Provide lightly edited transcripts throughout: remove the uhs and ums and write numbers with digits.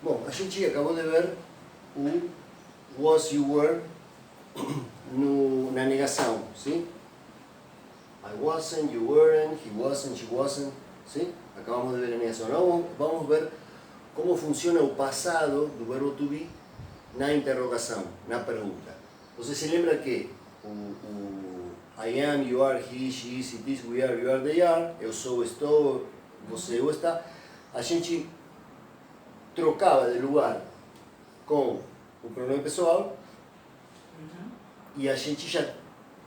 Bom, a gente acabou de ver o was, you were na negação, sim? I wasn't, you weren't, he wasn't, she wasn't, sim? Acabamos de ver a negação. Agora vamos ver como funciona o passado do verbo to be na interrogação, na pergunta. Você se lembra que o I am, you are, he, she is, it is, we are, you are, they are, eu sou, estou, você, eu está. A gente trocava de lugar com o pronome pessoal e a gente já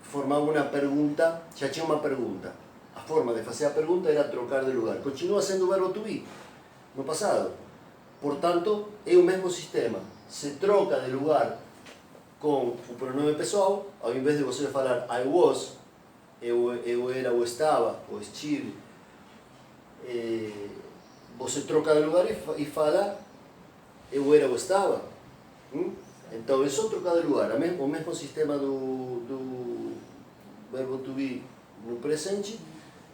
formava uma pergunta, já tinha uma pergunta. A forma de fazer a pergunta era trocar de lugar. Continua sendo o verbo to be no passado. Portanto, é o mesmo sistema. Se troca de lugar com o pronome pessoal, ao invés de você falar I was, eu era ou estava, ou estive, você troca de lugar e fala eu era ou estava. Então é só trocar de lugar. O mesmo sistema do verbo to be no presente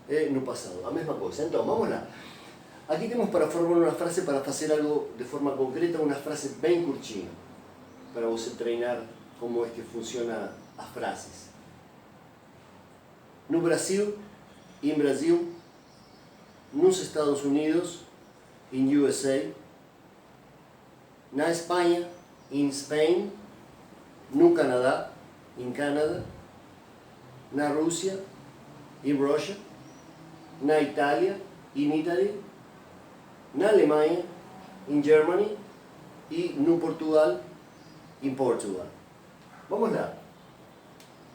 e no passado. A mesma coisa. Então, vamos lá. Aqui temos para formar uma frase para fazer algo de forma concreta, uma frase bem curtinha, para você treinar como é que funciona as frases. No Brasil, em Brasil, nos Estados Unidos, em USA, na Espanha, em Spain, no Canadá, em Canadá, na Rússia, em Russia, na Itália, em Italy, na Alemanha, em Germany e no Portugal, em Portugal. Vamos lá.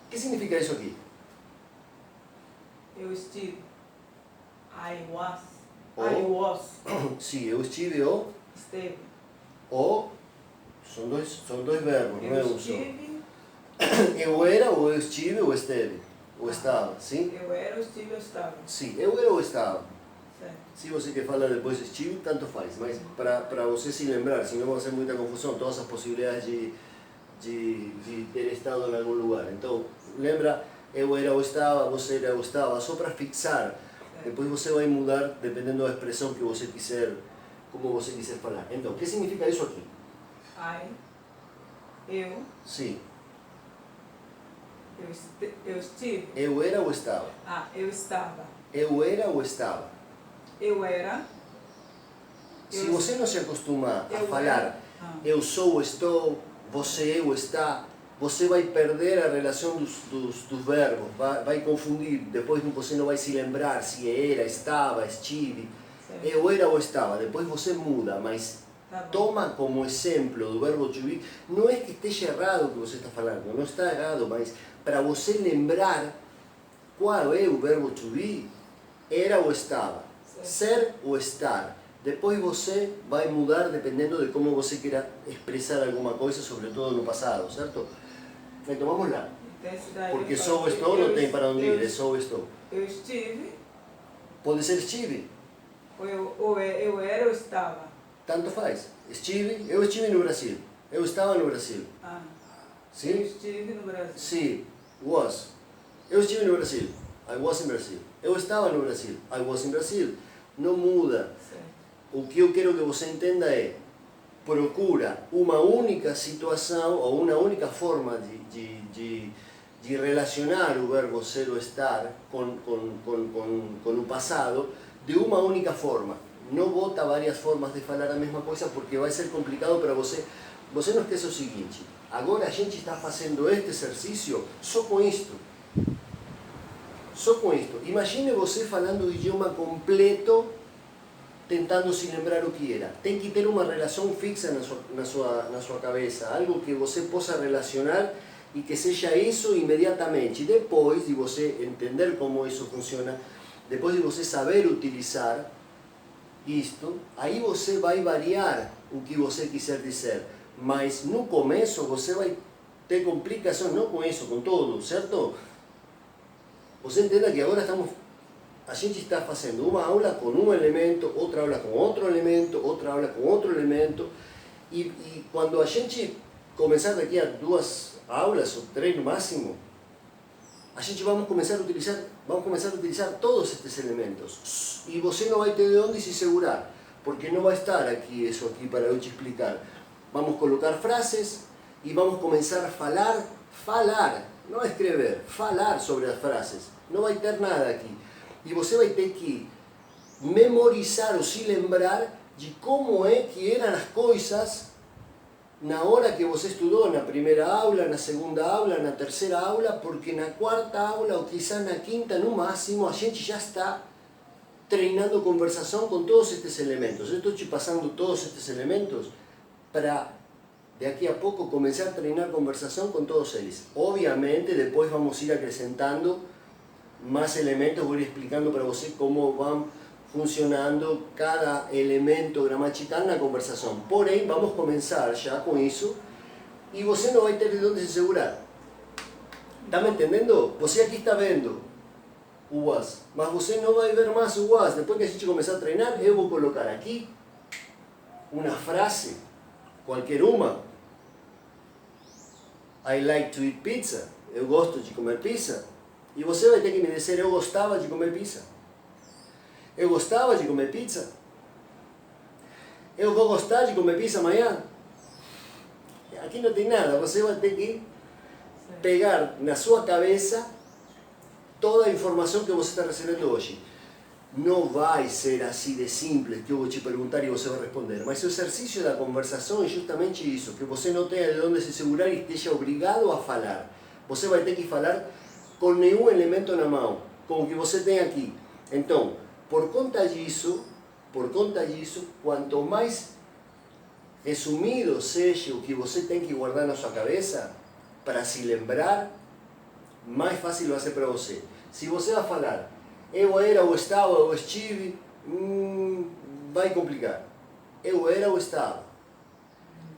O que significa isso aqui? Eu estive. I was. Ou, I was. sim, eu estive ou Esteve. ou são dois verbos, não é um só. Estive. Eu era ou eu estive ou esteve. Ou estava, sim? Eu era, eu estive, eu estava. Sim, eu era ou estava. Certo. Se você quer falar depois estive, tanto faz. Mas para você se lembrar, senão vai ser muita confusão, todas as possibilidades de ter estado em algum lugar. Então, lembra, eu era ou estava, você era ou estava, só para fixar. Depois você vai mudar dependendo da expressão que você quiser, como você quiser falar. Então, o que significa isso aqui? Eu. Sim. Eu estive. Eu era ou estava? Eu estava. Eu era ou estava? Eu era. Se você não se acostumar a eu falar eu sou ou estou, você é ou está, você vai perder a relação dos verbos, vai confundir, depois você não vai se lembrar se era, estava, estive. Certo. Eu era ou estava, depois você muda, mas Tá bom. toma como exemplo do verbo to be, não é que esteja errado o que você está falando, não está errado, mas para você lembrar qual é o verbo to be, era ou estava, Certo. ser ou estar. Depois você vai mudar dependendo de como você queira expressar alguma coisa, sobretudo no passado, certo? Então vamos lá. Então, esse daí Porque eu sou ou falo, estou não eu tem para onde eu- ir, é sou ou estou. Eu estive. Pode ser estive, Ou eu era, eu estava. tanto faz. Estive, eu estive no Brasil. Eu estava no Brasil. Eu Sim? estive no Brasil. Sim, was. Eu estive no Brasil. I was in Brazil. Eu estava no Brasil. I was in Brazil. Não muda. Certo. O que eu quero que você entenda é, procura uma única situação ou uma única forma de relacionar o verbo ser ou estar com o passado de uma única forma. Não bota várias formas de falar a mesma coisa porque vai ser complicado para você. Você não esqueça o seguinte, agora a gente está fazendo este exercício só com isto. Só com isto. Imagine você falando o idioma completo tentando se lembrar o que era. Tem que ter uma relação fixa na sua cabeça, algo que você possa relacionar e que seja isso imediatamente. Depois de você entender como isso funciona, depois de você saber utilizar isto, aí você vai variar o que você quiser dizer. Mas no começo você vai ter complicações, não com isso, com tudo, certo? Você entenda que agora a gente está fazendo uma aula com um elemento, outra aula com outro elemento, outra aula com outro elemento, e quando a gente começar daqui a 2 aulas, ou 3 no máximo, a gente vamos começar a utilizar todos estes elementos, e você não vai ter de onde se segurar, porque no va a estar aqui eso aqui para eu te explicar. Vamos colocar frases e vamos começar a falar, não a escrever, falar sobre as frases. Não vai ter nada aqui. E você vai ter que memorizar ou se lembrar de como é que eram as coisas na hora que você estudou, na primeira aula, na segunda aula, na terceira aula, porque na quarta aula ou quizás na quinta, no máximo, a gente já está treinando conversação com todos estes elementos. Eu estou te passando todos estes elementos para daqui a pouco começar a treinar conversação com todos eles. Obviamente, depois vamos ir acrescentando mais elementos, vou ir explicando para você como vão funcionando cada elemento gramatical na conversação. Porém, vamos começar já com isso e você não vai ter de onde se segurar. Está me entendendo? Você aqui está vendo o was, mas você não vai ver mais o was. Depois que a gente começar a treinar, eu vou colocar aqui uma frase, qualquer uma. I like to eat pizza. Eu gosto de comer pizza. E você vai ter que me dizer, eu gostava de comer pizza. Eu gostava de comer pizza? Eu vou gostar de comer pizza amanhã? Aqui não tem nada, você vai ter que pegar na sua cabeça toda a informação que você está recebendo hoje. Não vai ser assim de simples que eu vou te perguntar e você vai responder, mas o exercício da conversação é justamente isso, que você não tenha de onde se segurar e esteja obrigado a falar. Você vai ter que falar com nenhum elemento na mão, com o que você tem aqui. Então, por conta disso, quanto mais resumido seja o que você tem que guardar na sua cabeça, para se lembrar, mais fácil vai ser para você. Se você vai falar, eu era ou estava ou estive, vai complicar. Eu era ou estava.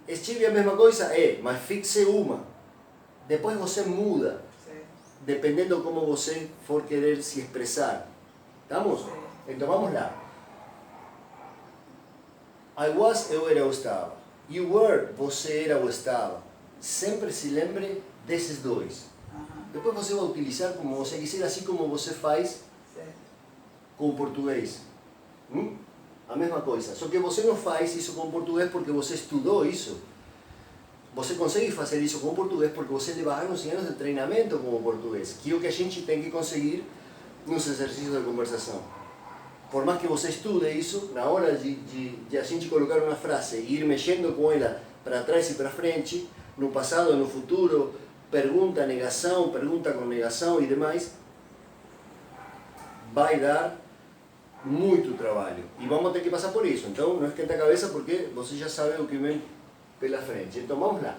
Estive é a mesma coisa? É, mas fixe uma. Depois você muda, dependendo como você for querer se expressar. ¿Estamos? Então vamos lá. I was, eu era ou estava. You were, você era ou estava. Sempre se lembre desses dois. Depois você vai utilizar como você quiser, assim como você faz com o português. A mesma coisa. Só que você não faz isso com o português porque você estudou isso. Você consegue fazer isso com o português porque você leva anos e anos de treinamento com o português. Que é o que a gente tem que conseguir nos exercícios de conversação. Por mais que você estude isso, na hora de a gente colocar uma frase e ir mexendo com ela para trás e para frente, no passado, no futuro, pergunta, negação, pergunta com negação e demais, vai dar muito trabalho. E vamos ter que passar por isso. Então, não esquenta a cabeça porque você já sabe o que vem pela frente. Então, vamos lá.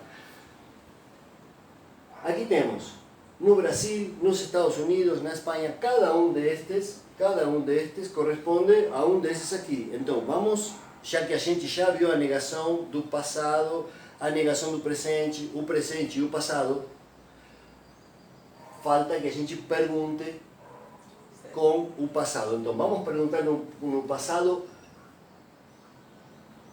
Aqui temos, no Brasil, nos Estados Unidos, na Espanha, cada um destes corresponde a um desses aqui. Então, vamos, já que a gente já viu a negação do passado, a negação do presente, o presente e o passado, falta que a gente pergunte com o passado. Então, vamos perguntar no passado.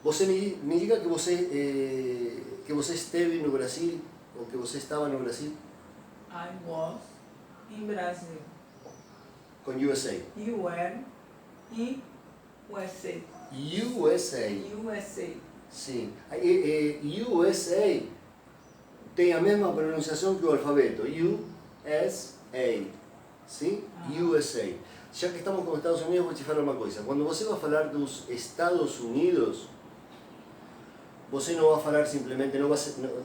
Você me diga que você esteve no Brasil, ou que você estava no Brasil? I was in Brazil. Com USA. You were in USA. USA. USA. Sim. USA tem a mesma pronunciação que o alfabeto. USA. Sim? USA. Já que estamos com os Estados Unidos, vou te falar uma coisa. Quando você vai falar dos Estados Unidos, você não vai falar simplesmente,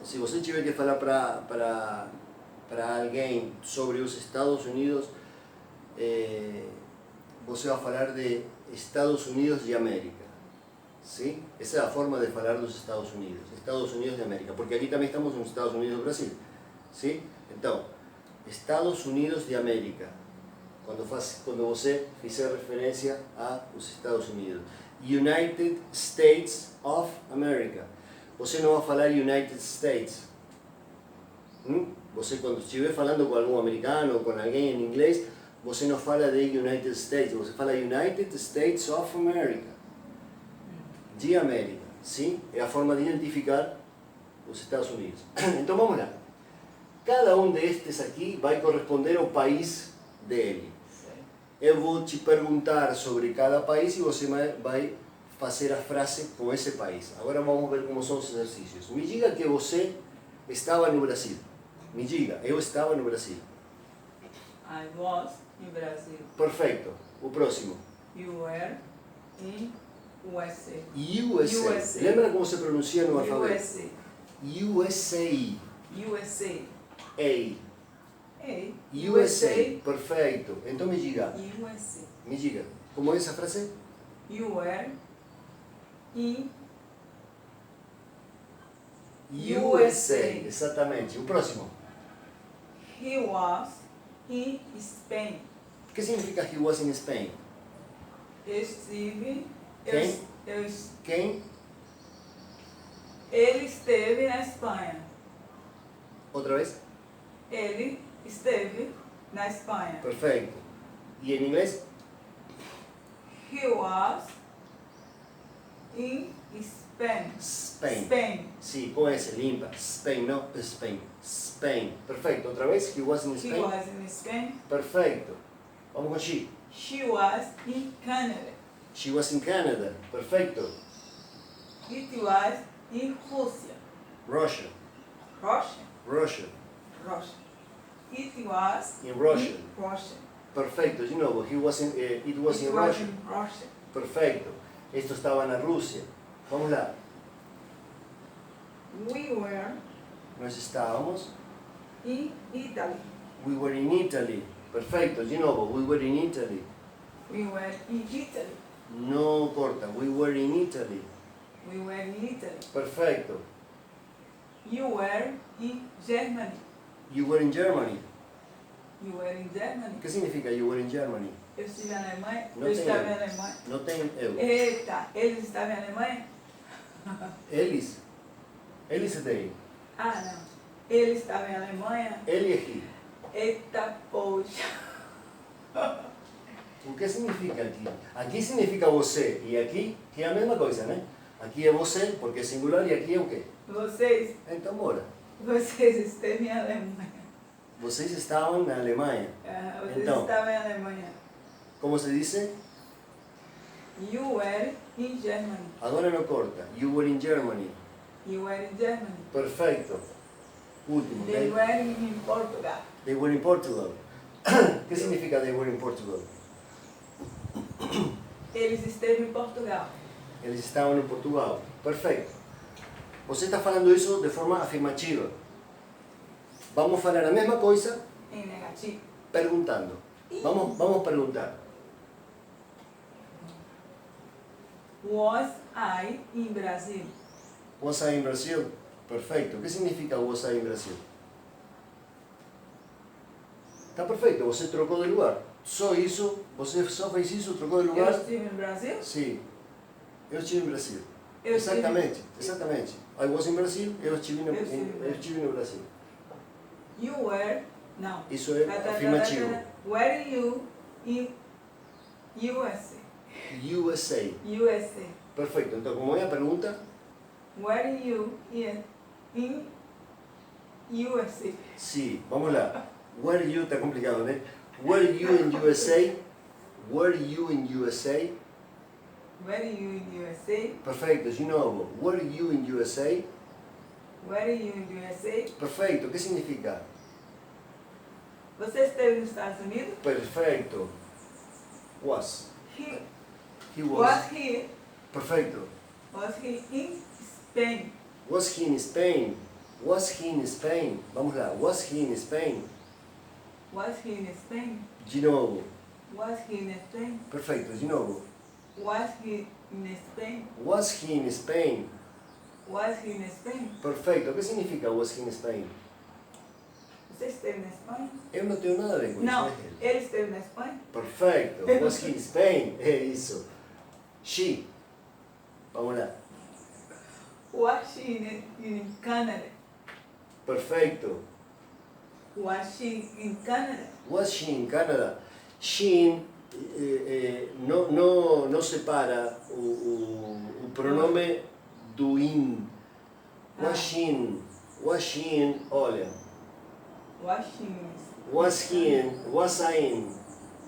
se você tiver que falar para alguém sobre os Estados Unidos, você vai falar de Estados Unidos de América. Sim? Essa é a forma de falar dos Estados Unidos de América, porque aqui também estamos nos Estados Unidos do Brasil. Sim? Então, Estados Unidos de América, quando você fizer referência aos Estados Unidos. United States of America. Você não vai falar United States. Você, quando estiver falando com algum americano ou com alguém em inglês, você não fala de United States, você fala United States of America. De América. Sim? É a forma de identificar os Estados Unidos. Então vamos lá. Cada um destes aqui vai corresponder ao país dele. Eu vou te perguntar sobre cada país e você vai fazer a frase com esse país. Agora vamos ver como são os exercícios. Me diga que você estava no Brasil. Me diga, eu estava no Brasil. I was in Brazil. Perfeito. O próximo. You were in USA. USA. USA. Lembra como se pronuncia no alfabeto? USA. USA. USA. A. A. USA. Perfeito. Então me diga. USA. Me diga. Como é essa frase? You were in USA. Exatamente. O próximo. He was in Spain. O que significa he was in Spain? Eu estive. Quem? Eu, Quem? ele esteve na Espanha. Outra vez? Ele esteve na Espanha. Perfeito. E em inglês? He was in Spain. Spain. Spain. Sí, com S, limpa. Spain, não Spain. Spain. Perfeito. Outra vez? He was in He Spain? was in Spain. Perfeito. Vamos com she. She was in Canada. She was in Canada. Perfeito. It was in Russia. Russia. Russia. Russia. Russia. It was In Russia. in Russia. Perfeito. De novo. He was in, it was It in was Russia. in Russia. Perfeito. Esto estaba na Rússia. Vamos lá. We were Nós estávamos. in Italy. We were in Italy. Perfeito. De novo. We were in Italy. We were in Italy. No corta. We were in Italy. We were in Italy. Perfeito. You were in Germany. You were in Germany. You were in Germany. O que significa you were in Germany? Eu estive na Alemanha. Não Eu tem estava eu. em Alemanha. Não tem eu. Eita, eles estavam em Alemanha? Eles. Eles e they. Ah, não. Ele estava em Alemanha? Ele e he. Eita, poxa. O que significa aqui? Aqui significa você e aqui que é a mesma coisa, né? Aqui é você porque é singular e aqui é o quê? Vocês Então bora. esteve em Alemanha. Vocês estavam na Alemanha. Ah, vocês Então. estavam em Alemanha. Como se diz? You were in Germany. Agora não corta. You were in Germany. You were in Germany. Perfeito. Último, They ok? were in Portugal. They were in Portugal. O que significa they were in Portugal? Eles esteve em Portugal. Eles estavam em Portugal. Perfeito. Você está falando isso de forma afirmativa. Vamos falar a mesma coisa Em negativo. perguntando. Vamos perguntar. Was I in Brazil? Was I in Brazil? Perfeito. O que significa was I in Brasil? Está perfeito. Você trocou de lugar. Só isso. Você só fez isso, trocou de Eu lugar? estive em Brasil? Sim. Eu estive em Brasil. Eu estive- Exatamente. Exatamente. I was in Brasil. Eu estive no, Eu estive em eu estive no Brasil. You were... Não. Isso é afirmativo. Were you in USA? USA. USA. Perfeito. Então, como é a pergunta? Were you in USA? Sim. Vamos lá. Were you, está complicado, né? Were you in USA? Were you in USA? Were you in USA? Perfeito. De novo. Were you in USA? Were you in USA? Perfeito. O que significa? Você esteve nos Estados Unidos? Perfeito. Was. He He was was. he Perfeito. was he in Spain? Was he in Spain? Was he in Spain? Vamos lá. Was he in Spain? Was he in Spain? De novo. Was he in Spain? Perfeito. De novo. Was he in Spain? Was he in Spain? Was he in Spain? Perfeito. O que significa was he in Spain? Você esteve na Espanha? Eu não tenho nada a ver com Não, isso. né? ele esteve na Espanha? Perfeito. Was he in Spain? É isso. She. Vamos lá. Was she in Canada? Perfeito. Was she in Canada? Was she in Canada? She não separa o pronome do in. Was she in? Was she in? Olha. Was she in? Was he in? Was I in?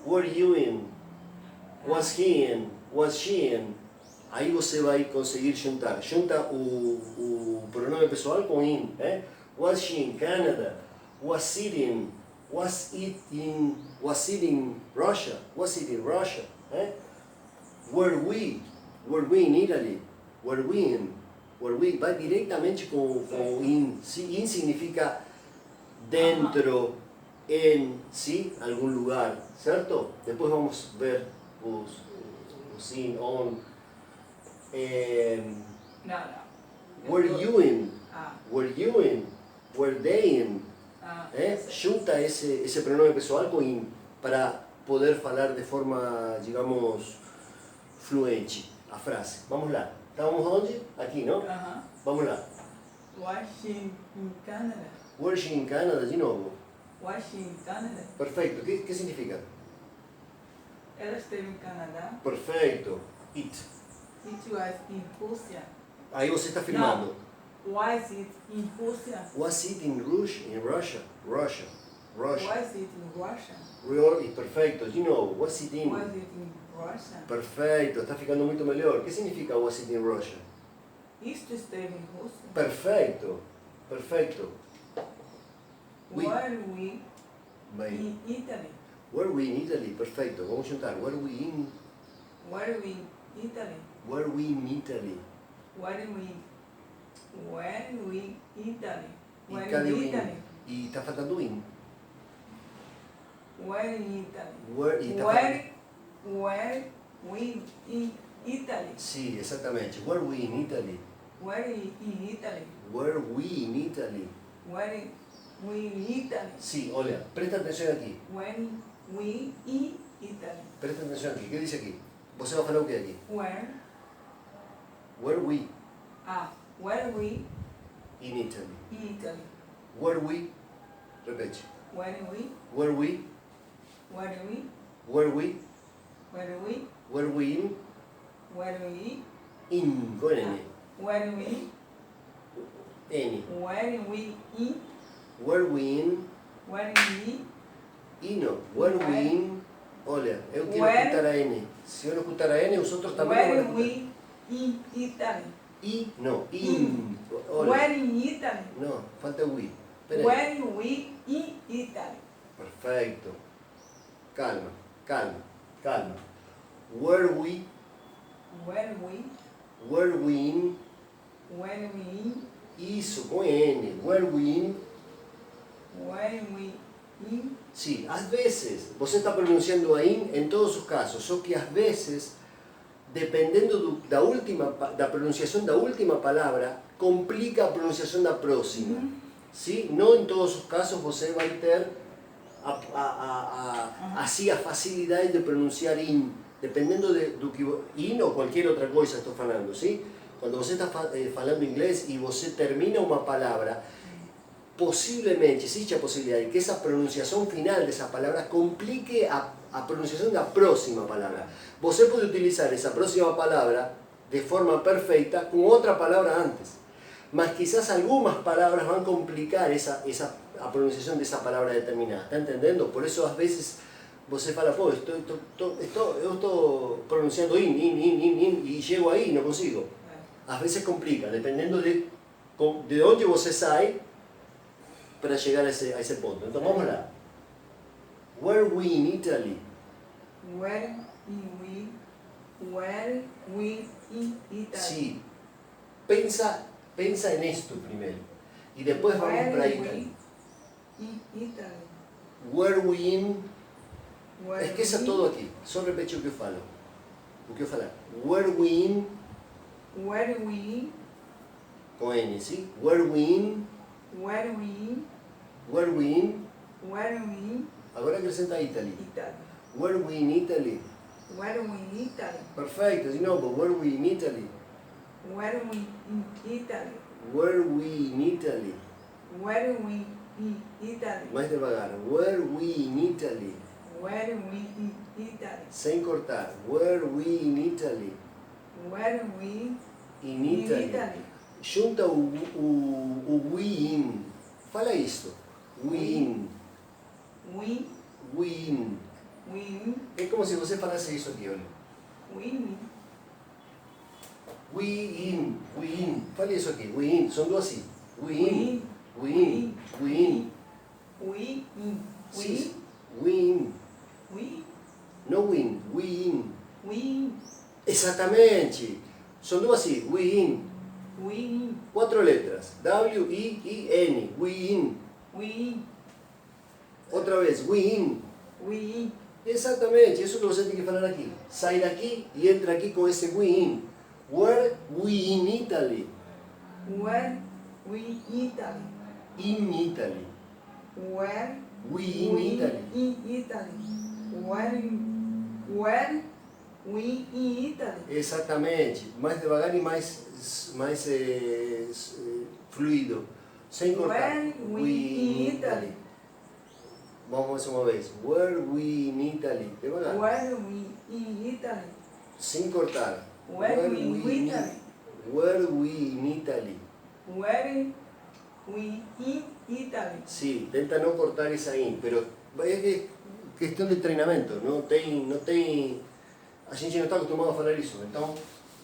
Were you in? Was he in? Was she in? Aí você vai conseguir juntar. Junta o pronome pessoal com in. Was she in Canada? Was it in Russia? Was it in Russia? Were we in Italy? Were we in? Vai directamente com in. ¿Sí? In significa dentro, en, ¿sí? Algún lugar, ¿cierto? Después vamos a ver os in, on. No. Were you in? Ah. Were you in? Were they in? Junta ese pronome pessoal com in para poder falar de forma, digamos, fluente a frase. Vamos lá. Estávamos onde? Aqui, não? Vamos lá. Was she in Canada? Were she in Canada? De novo. Was she in Canada? Perfeito. ¿Qué significa? Ela esteve em Canadá. Perfeito. It. It was in Rússia. Aí você está afirmando. No. Was it in Rússia? Was it in Russia? In Russia? Russia. Was it in Russia? Perfeito. De novo. Was it in? Was it in Russia? Perfeito. Está ficando muito melhor. ¿Qué significa was it in Russia? Isto esteve em Rússia. Perfeito. Perfeito. Were we Bem. in Italy? Were we in Italy? Perfeito. Vamos juntar. Were we in? Were we in Italy? Were we in Italy? Were we Italy? E Were cadê o in in? Italy? E está faltando o in. Were in Italy? E tá faltando... Were we in Italy? Sim, exatamente. Were we in Italy? Were we in Italy? Were we in Italy? Were we in Italy? Sim, olha, presta atenção aqui. When we in Italy? Presta atenção aqui. O que diz aqui? Você vai falar o que aqui? Were we were we in Italy? in Italy? Were we? Repete. Were we? Were we? Were we? Were we? Were we? Were we in? Were we? In. Con N. Were we? N. Were we in? Were we in? Were we? Ino. Were we in? Olha, eu quero Where? escutar a N. Se eu não escutar a N, os outros também Were vão escutar. we in Italy? I, não, in. Olha, Were in Italy? não, falta o I. Espera aí. Were we in Italy? Perfeito. Calma, calma, calma. Were we Were we? Were we in? Were we in? Isso, com N. Were we in? Were we in? Sim, às vezes, você está pronunciando a in em todos os casos, só que às vezes, dependendo da pronunciação da última palavra, complica a pronunciação da próxima. Sim? Não em todos os casos você vai ter assim a facilidade de pronunciar in, dependendo do que in ou qualquer outra coisa estou falando, sim? Quando você está falando inglês e você termina uma palavra, possivelmente existe a possibilidade que essa pronunciação final dessa palavra complique a pronunciação da próxima palavra. Você pode utilizar essa próxima palavra de forma perfeita com outra palavra antes, mas quizás algumas palavras vão complicar a pronunciação dessa palavra determinada. Está entendendo? Por isso, às vezes, você fala, pô, eu estou pronunciando in, e chego aí e não consigo. Às vezes complica, dependendo de onde você sai para chegar a esse ponto. Então vamos lá. Were we in Italy? Were we in Italy? Sí. Pensa en esto primero. Y después vamos para Italy. In Italy. Were we in? Were Esqueça we- todo aqui. Só repete o que eu falo. O que eu falar. Were we in? Were we? Com N, sim? Were we in? Were we? Were we in? Were we? Agora acrescenta Italy. Italy. Were we in Italy? Were we in Italy? Perfecto, de novo. Were we in Italy? Were we in Italy? Were we in Italy? Were we in Italy? Mais devagar. Were we in Italy? Were we in Italy? Sem cortar. Were we in Italy? Were we In in Italy. Italy? Junta o we in. Fala isto. We in. We We in. in É como se você falasse isso aqui, olha. we in We in. Fale isso aqui, we in. São duas assim. We in. We in. We in. We in. Sim, we in. We. Não win, we in. We in. Exatamente. São duas assim, we in. We in. 4 letras. W-I-I-N. We in. We in. Outra vez, we in. We in. Exatamente, isso que você tem que falar aqui. Sai daqui e entra aqui com esse we in. Where we in Italy. Where we Italy. In Italy. Where We in Italy. in Italy. Where we in Italy. Exatamente. Mais devagar e mais fluido. Sem cortar. Where we in Italy. Vamos mais uma vez. Where we in Italy. Devagar. Where we in Italy. Sem cortar. Where we in Italy. Where we in Italy. Where we in Italy. Sí, tenta não cortar essa in, pero é questão de treinamento, não tem, a gente não está acostumado a falar isso, então,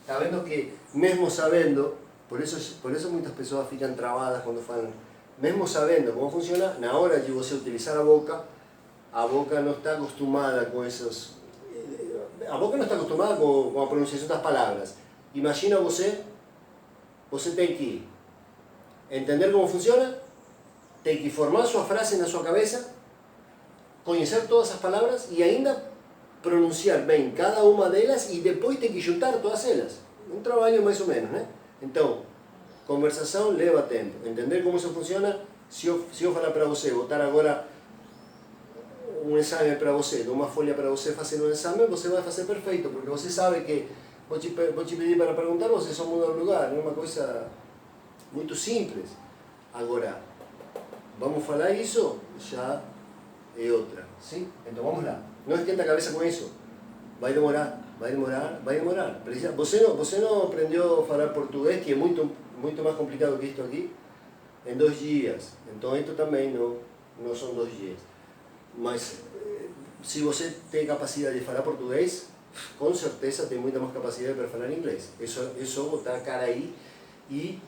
está vendo que, mesmo sabendo, por isso muitas pessoas ficam travadas quando falam, mesmo sabendo como funciona, na hora de você utilizar a boca não está acostumada com esses, a boca não está acostumada com a pronunciação das palavras. Imagina você tem que entender como funciona, tem que formar sua frase na sua cabeça, conhecer todas as palavras e ainda pronunciar bem cada uma delas e depois tem que juntar todas elas. Um trabalho mais ou menos, né? Então, conversação leva tempo. Entender como isso funciona, se eu falar para você, botar agora um exame para você, dou uma folha para você fazer um exame, você vai fazer perfeito, porque você sabe que vou te pedir para perguntar, você só muda o lugar, é uma coisa muito simples. Agora, vamos falar isso, já é outra, sim? Então vamos lá. Não esquenta a cabeça com isso. Vai demorar. Você não aprendeu a falar português, que é muito mais complicado que isto aqui, em 2 dias. Então isto também não são 2 dias. Mas se você tem capacidade de falar português, com certeza tem muita mais capacidade para falar inglês. É só botar a cara aí e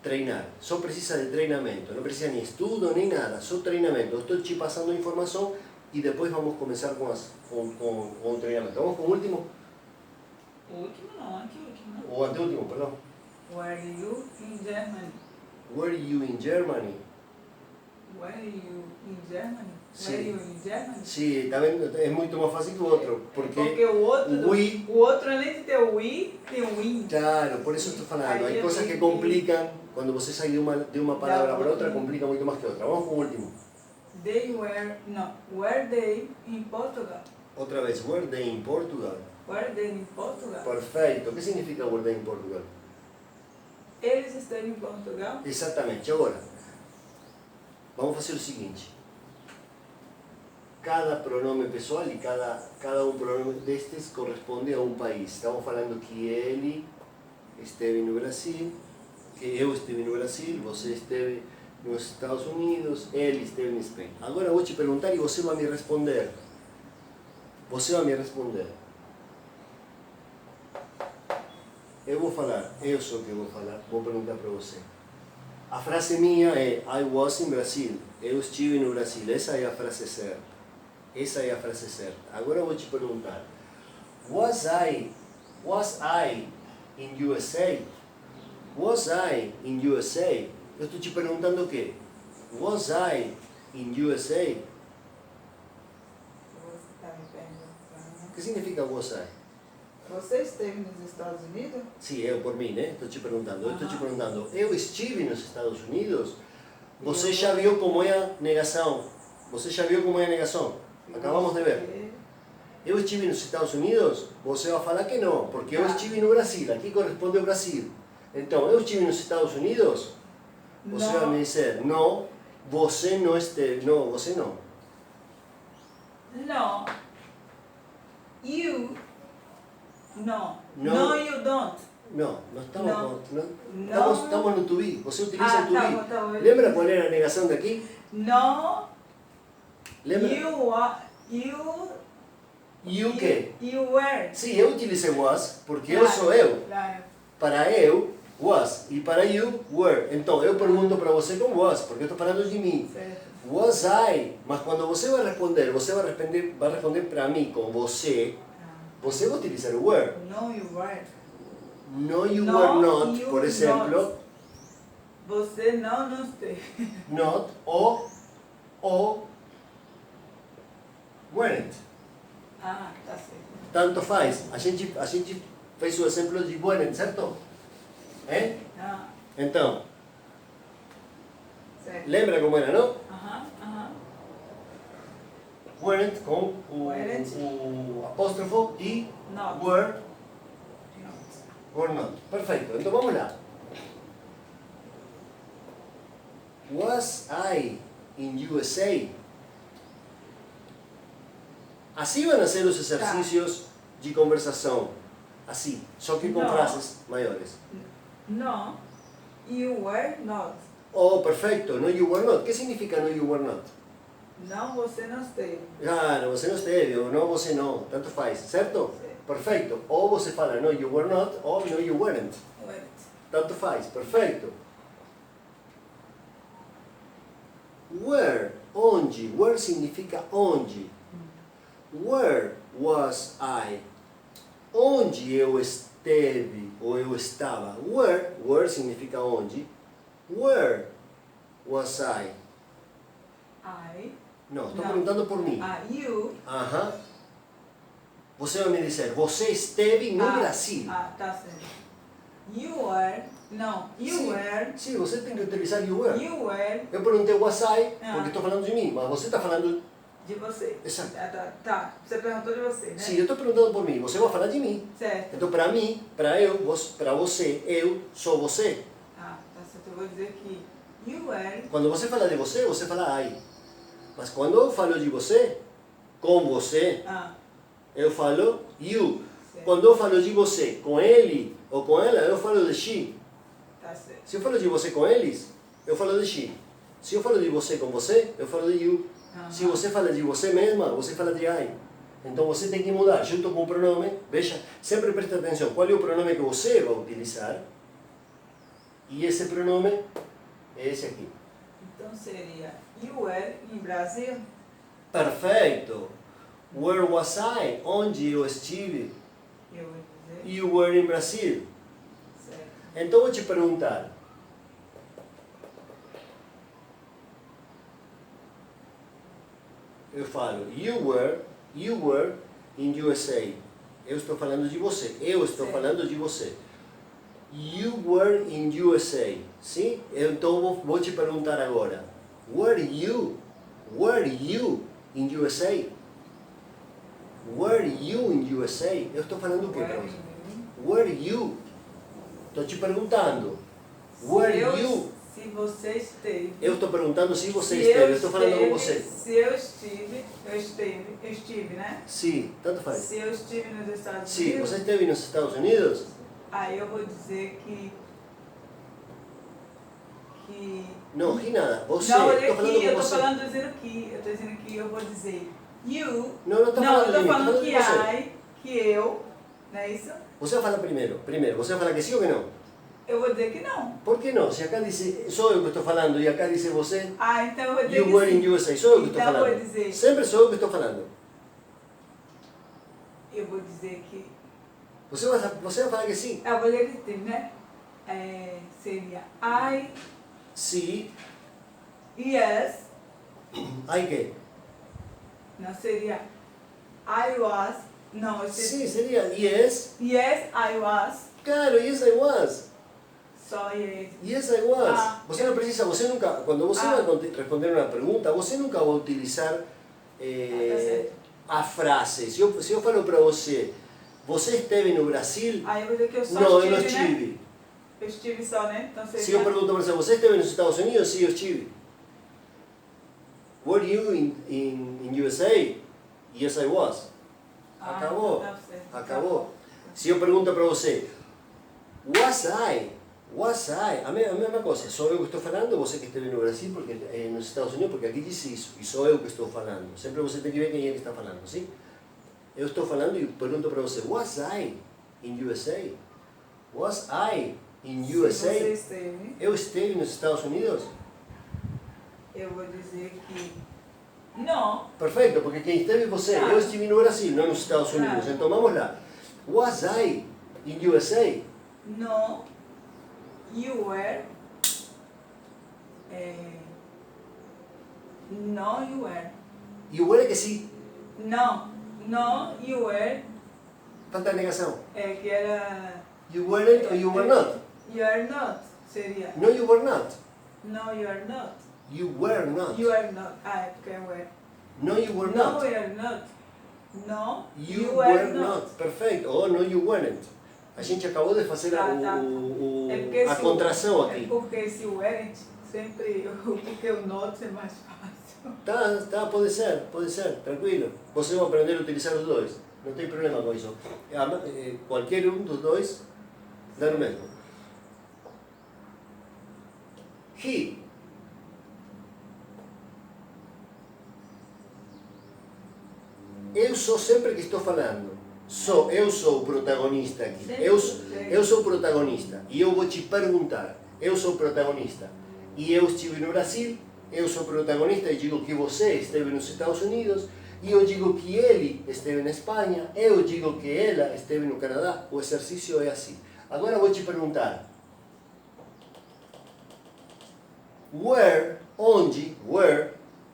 treinar. Só precisa de treinamento, não precisa nem estudo, nem nada, só treinamento. Eu estou te passando informação e depois vamos começar com o treinamento. Vamos com o último? O último não, anteúltimo, né? O anteúltimo, perdão. Were you in Germany? Were you in Germany? Were you in Germany? Sí. Were you in Germany? Sim, tá vendo? É muito mais fácil que o outro, porque o outro, we, o outro além de ter o we, tem o in. claro, por isso estou falando, Aí há eu coisas que vi complicam, quando você sai de uma palavra para outra, outra. complica muito mais que outra. Vamos com o último. Were they in Portugal? Outra vez, were they in Portugal? Were they in Portugal? Perfeito. O que significa were they in Portugal? Eles estão em Portugal? Exatamente. Agora, vamos fazer o seguinte. Cada pronome pessoal e cada um pronome destes corresponde a um país. Estamos falando que ele esteve no Brasil, que eu estive no Brasil, você esteve nos Estados Unidos, ele esteve na Espanha. Agora eu vou te perguntar e você vai me responder. Você vai me responder. Eu vou falar, eu sou o que vou falar, vou perguntar para você. A frase minha é I was in Brazil, eu estive no Brasil, essa é a frase certa. Essa é a frase certa. Agora eu vou te perguntar. Was I in USA? Was I in USA? Eu estou te perguntando o quê? Was I in USA? Você está me perguntando. O que significa was I? Você esteve nos Estados Unidos? Sim, eu por mim, né? Estou te perguntando. Eu estou te perguntando. Eu estive nos Estados Unidos? Você já viu como é a negação? Você já viu como é a negação? Acabamos de ver. Eu estive nos Estados Unidos? Você vai falar que não, porque eu estive no Brasil. Aqui corresponde ao Brasil. Então, eu estive nos Estados Unidos? Você vai me dizer, não, você não esteve. Não, você não. No. You. No. No. No, you don't. Não, nós estamos, Não. estamos no to be. Você utiliza o to tá be. bom, tá bom. Lembra qual era a negação daqui? No. Lembra? You o quê? You were. Sim, eu utilizei was, porque eu sou eu. Claro. para eu, was. E para you, were. Então, eu pergunto para você com was, porque eu estou falando de mim. Certo. Was I. Mas quando você vai responder para mim com você, você vai utilizar o were. No, you weren't. No, you No, were not, you por exemplo. not. Você não esteve. Not, ou weren't. Ah, tá certo. Tanto faz. A gente fez o exemplo de weren't, certo? É? Ah, Então, certo. lembra como era, não? Aham, aham. Weren't com Weren't. o apóstrofo e Not. were, Not. were not. Perfeito. Então vamos lá. Was I in USA? Assim vão ser os exercícios de conversação. Assim, só que com Não. frases maiores. No, you were not. Oh, perfeito. No, you were not. O que significa no, you were not? Não, você não esteve. Claro, você não esteve, ou não, você não. Tanto faz, certo? Perfeito. Ou você fala no, you were not, ou no, you weren't. Weren't. Tanto faz, perfeito. Where, onde. Where significa onde. Where was I? Onde eu esteve ou eu estava. Where significa onde. Where was I? I. Não, estou Não. perguntando por mim. You. Aham. Você vai me dizer, você esteve no Brasil. Tá certo. You were. Não, you Sim. were. Sim, você tem que utilizar you were. You were Eu perguntei was I, Ah. porque estou falando de mim, mas você está falando... de você. Exato. Tá. Você perguntou de você, né? Sim, eu estou perguntando por mim, você vai falar de mim. Certo. Então, para mim, para eu, para você, eu sou você. Ah, tá certo. Eu vou dizer que you were. Quando você fala de você fala I. Mas quando eu falo de você, com você, eu falo you. Certo. Quando eu falo de você com ele ou com ela, eu falo de she. Tá certo. Se eu falo de você com eles, eu falo de she. Se eu falo de você com você, eu falo de you. Se você fala de você mesma, você fala de I. Então você tem que mudar junto com o pronome. Veja, sempre presta atenção qual é o pronome que você vai utilizar. E esse pronome é esse aqui. Então seria you were em Brasil. Perfeito. Where was I? Onde eu estive? Eu vou dizer. You were in Brazil. Certo. Então vou te perguntar. Eu falo, you were in USA. Eu estou falando de você. Eu estou falando de você. You were in USA. Sim? Então vou te perguntar agora. Were you in USA? Were you in USA? Eu estou falando o quê para você? Were you? Estou te perguntando. Were you? Se você esteve. Eu estou perguntando se você esteve. Eu estou falando com você. Se eu estive, eu estive, né? Sim, tanto faz. Se eu estive nos Estados Sim, Unidos, você esteve nos Estados Unidos? aí eu vou dizer que Não, que nada. Você, não, olha estou falando aqui, com eu tô você. falando dizendo que, eu tô dizendo que eu vou dizer you. Não estou Não, falando eu de tô mim, falando de que você. que eu, não é isso? Você vai falar primeiro. Você vai falar que sim ou que não? Eu vou dizer que não. Por que não? Se acá diz, sou eu que estou falando e acá diz você, Então eu vou dizer you que were sim. in USA, sou eu que estou Então eu vou falando. dizer, Sempre sou eu que estou falando. eu vou dizer que, Você vai falar que sim. eu vou dizer que sim, né? Seria I, Sim. yes, Aí que? não seria I was, não, Sim, seria yes. yes, I was, Claro, yes I was. só yes. Yes I was. Ah. Você nunca, quando você vai responder uma pergunta, você nunca vai utilizar Tá certo. a frase. Se eu falo para você, você esteve no Brasil? Aí eu vou dizer que eu só Não, eu estive, não né? estive. Eu estive só, né? Então seria... Se eu pergunto para você esteve nos Estados Unidos? Sim, eu estive. Were you in USA? Yes, I was. Acabou. Tá certo. Acabou. Se eu pergunto para você, was I? A mesma coisa. Sou eu que estou falando, você que esteve no Brasil, porque nos Estados Unidos, porque aqui diz isso. E sou eu que estou falando. Sempre você tem que ver quem é que está falando, sim? Eu estou falando e pergunto para você, was I in USA? Was I in Se USA? você esteve, Eu esteve nos Estados Unidos? eu vou dizer que não. Perfeito, porque quem esteve é você. Claro. Eu estive no Brasil, não nos Estados Unidos. Claro. Então vamos lá. Was I in USA? No, you were. No, you were. You were que sí. No, no, you were. Tanta negação. Que era. You weren't or you were not? You are not. Seria. No, you were not. No, you are not. You were not. You are not. Porque were. No, you were No, not. we are not. No, You are were not. Perfeito. Oh, no, you weren't. A gente acabou de fazer Tá, a porque contração É aqui. porque se weren't, sempre porque o not é mais fácil. Pode ser, tranquilo. Você vai aprender a utilizar os dois. Não tem problema com isso. Qualquer um dos dois dá no mesmo. He. Eu sou sempre que estou falando. Eu sou o protagonista aqui. Eu sou o protagonista. E eu vou te perguntar. Eu sou o protagonista. E eu estive no Brasil. Eu sou o protagonista e digo que você esteve nos Estados Unidos. E eu digo que ele esteve na Espanha. Eu digo que ela esteve no Canadá. O exercício é assim. Agora eu vou te perguntar.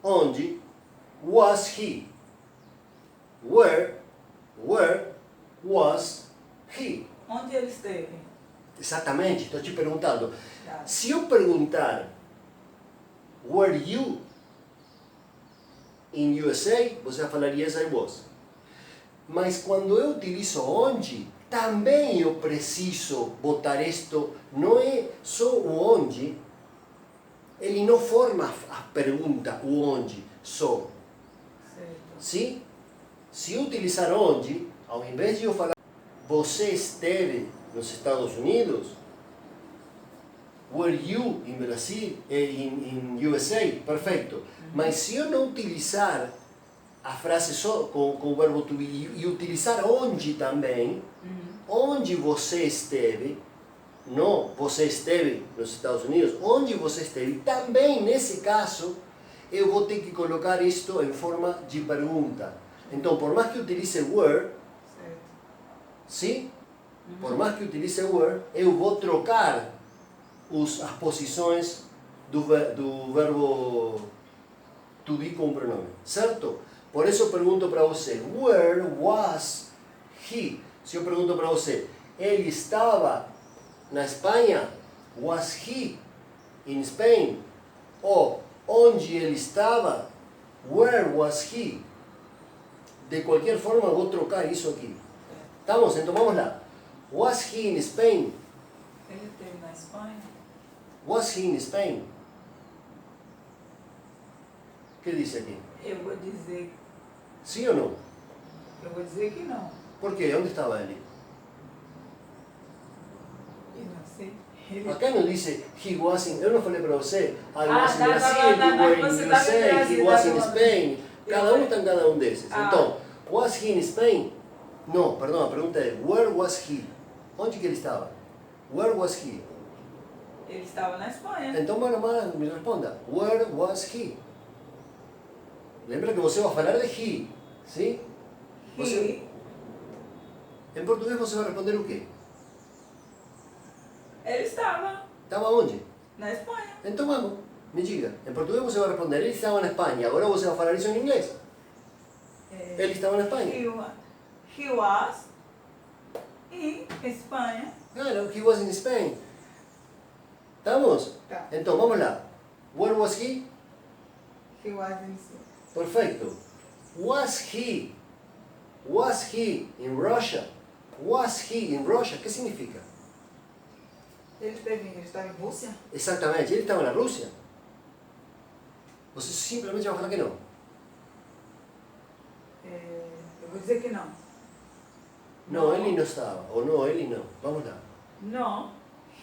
Onde was he? Where was he? Onde ele esteve? Exatamente, estou te perguntando. Tá. Se eu perguntar, were you in USA? Você vai falar yes, I was. Mas quando eu utilizo onde, também eu preciso botar isto. Não é só o onde. Ele não forma a pergunta, o onde, só. Certo. Sim? Se eu utilizar onde, ao invés de eu falar você esteve nos Estados Unidos, were you in Brasil, in USA, perfeito. Mas se eu não utilizar a frase só com o verbo to be e utilizar onde também, onde você esteve, não você esteve nos Estados Unidos, onde você esteve, também nesse caso, eu vou ter que colocar isto em forma de pergunta. Então, por mais que utilize were, Certo. sim? Por mais que utilize were, eu vou trocar as posições do verbo to be com o pronome, certo? Por isso eu pergunto para você, where was he? Se eu pergunto para você, ele estava na Espanha? Was he in Spain? Ou onde ele estava? Where was he? De qualquer forma, eu vou trocar isso aqui. Estamos? Então vamos lá. Was he in Spain? Ele esteve na Espanha? Was he in Spain? O que diz aqui? Eu vou dizer Sim ou não? que não. Por quê? Onde estava ele? Eu não sei. Ele... Acá não diz he was in... Eu não falei para você. I Ah, was in tá, Brasil, tá, tá, you were você in tá USA, no he Brasil, was tá in no- Spain. Cada um está em cada um desses. Ah. Então, was he in Spain? Não, perdão, a pergunta é where was he? Onde que ele estava? Where was he? Ele estava na Espanha. Então, mano, me responda. Where was he? Lembra que você vai falar de he, sim? He, Em português você vai responder o quê? ele estava Estava onde? na Espanha. Então vamos, me diga. Em português você vai responder, ele estava na Espanha. Agora você vai falar isso em inglês. Ele estava na Espanha. He was em Espanha. Claro, he was in Spain. ¿Estamos? Tá. Então vamos lá. Where was he? He was in Perfecto. Was he in Russia? Was he in Russia? ¿Qué significa? Ele estava em Rússia? Exatamente, ele estava na Rússia. Você simplesmente vai falar que não. Eu vou dizer que não. Não, ele não estava. Ou não, ele não. Vamos lá. No,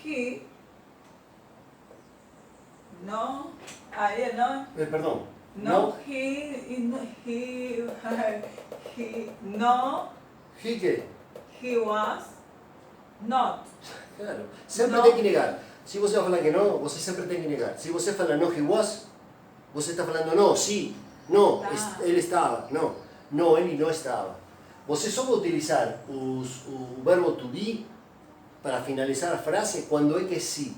he. No, aí não. Perdão. No, he, no, He quê? he was not. Claro. Sempre Não. tem que negar. Se você vai falar que não, você sempre tem que negar. Se você fala no, he was, você está falando não, sim, não, Tá. ele estava. Não, não, ele não estava. Você só vai utilizar o verbo to be para finalizar a frase quando é que sim.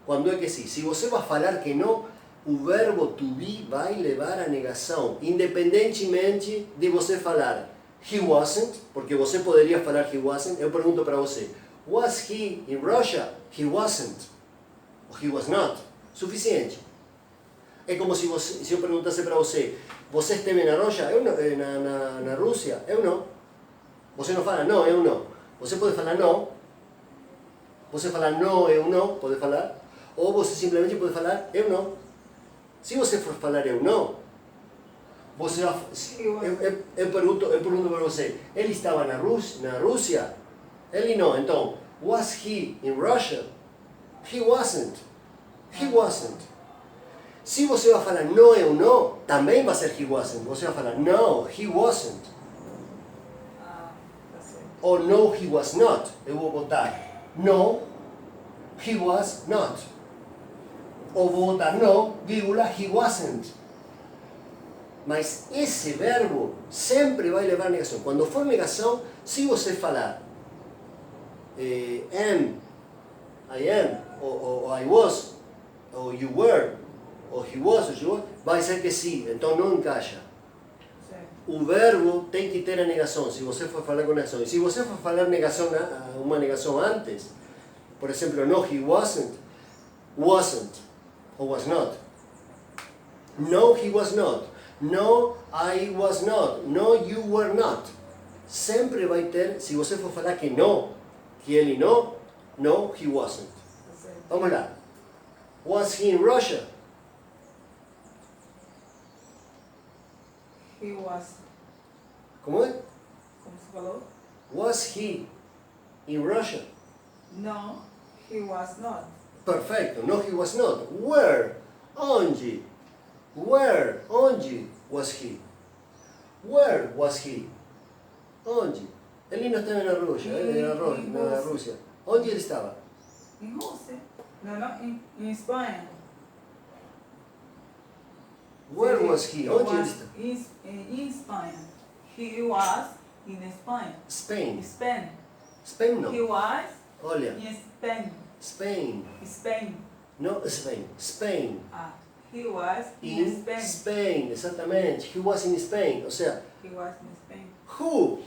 Quando é que sim. Se você vai falar que não, o verbo to be vai levar a negação, independentemente de você falar he wasn't, porque você poderia falar he wasn't. Eu pergunto para você, was he in Russia? He wasn't. Or he was not. Suficiente. É como se eu perguntasse para você, você esteve na Rússia? Eu não, na Rússia? Eu não. Você não fala não, eu não. Você pode falar não. Você fala não, eu não, pode falar. Ou você simplesmente pode falar eu não. Se você for falar eu não, você vai, eu pergunto para você, ele estava na Rússia? Ele não, então, was he in Russia? He wasn't. He wasn't. Se você vai falar não, eu não, também vai ser he wasn't. Você vai falar no, he wasn't. Ah, tá certo. Ou no, he was not. Eu vou botar no, he was not. Ou vou botar no, vírgula, he wasn't. Mas esse verbo sempre vai levar a negação. Quando for negação, se você falar am, I am, ou I was, ou you were, ou he was, ou she was, vai ser que sim, então não encaixa. Certo. O verbo tem que ter a negação, se você for falar com negação. E se você for falar negação, uma negação antes, por exemplo, no, he wasn't, ou was not. No, he was not. No, I was not. No, you were not. Sempre vai ter, se você for falar que não, que ele não, no, he wasn't. Tá certo. Vamos lá. Was he in Russia? He was. Como é? Como você falou? Was he in Russia? No, he was not. Perfeito. No, he was not. Where? Onde? Where? Onde was he? Where was he? Onde? Ele não estava na Rússia. Na Rússia. Onde ele estava? Em Rússia. Não, em Espanha. Where was he? Onde ele estava? Em Espanha. He was in Espanha. Spain. Spain. Spain não. He was Olha. in Spain. Spain. Spain. Não Spain. Spain. Ah, he was in In Spain. Spain, exatamente. He was in Spain. Ou seja, He was in Spain. who?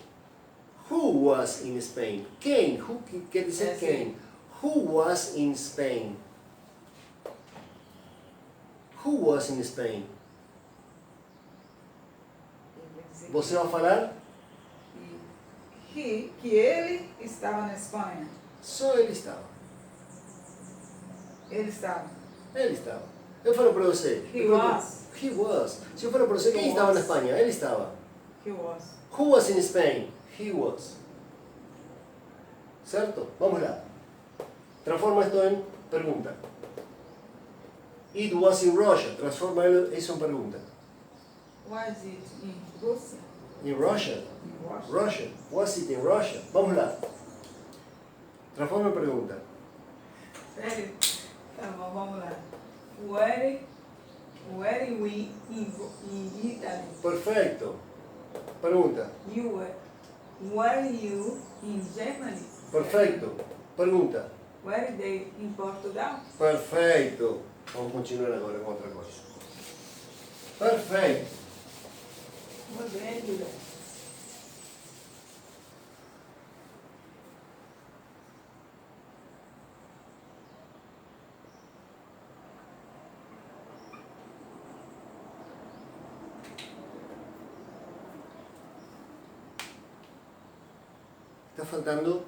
Who was in Spain? Quem? Who quer dizer quem? Who was in Spain? Who was in Spain? Você vai falar? Que ele estava na Espanha. Só ele estava. Ele estava. Ele estava. Eu falo para você. He was. He was. Se eu falo para você, quem estava na Espanha? Ele estava. He was. Who was in Spain? He was. ¿Certo? Vamos lá. Transforma esto en pregunta. It was in Russia. Transforma eso en pregunta. Was it in Russia? In Russia. In Russia. Russia. Was it in Russia? Vamos lá. Transforma en pregunta. Sério? Tá bom, vamos lá. Were we in Italy? Perfecto. Pregunta. Were you in Germany? Perfecto. Pregunta. Were they in Portugal? Perfeito. Vamos continuar agora com outra coisa. Perfeito. Muito bem, Júlia. Está faltando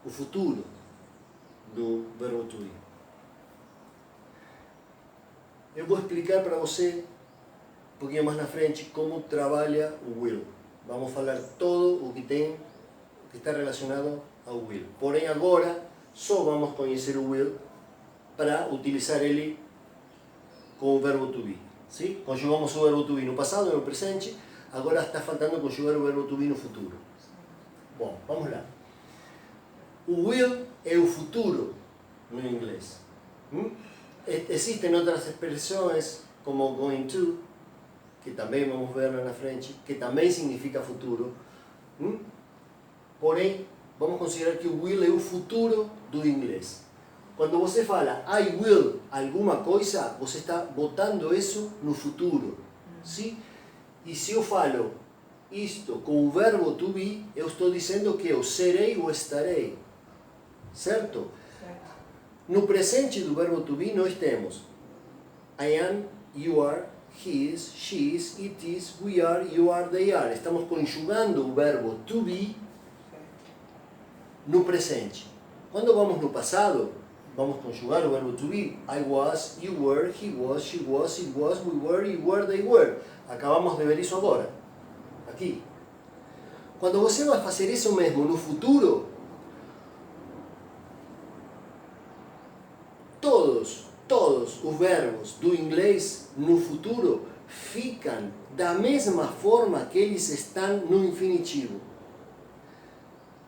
o futuro do verbo to be. Eu vou explicar para você um pouquinho mais na frente como trabalha o will. Vamos falar todo o que está relacionado ao will. Porém agora só vamos conhecer o will para utilizar ele com o verbo to be. ¿Sí? Conjugamos o verbo to be no passado, no presente. Agora está faltando conjugar o verbo to be no futuro. Bom, vamos lá. O will é o futuro no inglês. Existem outras expressões como going to, que também vamos ver lá na frente, que também significa futuro. Porém, vamos considerar que o will é o futuro do inglês. Quando você fala I will alguma coisa, você está botando isso no futuro. Sim? E se eu falo isto com o verbo to be, eu estou dizendo que eu serei ou estarei. Certo? No presente do verbo to be nós temos I am, you are, he is, she is, it is, we are, you are, they are. Estamos conjugando o verbo to be no presente. Quando vamos no passado, vamos conjugar o verbo to be. I was, you were, he was, she was, it was, we were, you were, they were. Acabamos de ver isso agora. Aqui. Quando você vai fazer isso mesmo no futuro, todos os verbos do inglês no futuro ficam da mesma forma que eles estão no infinitivo.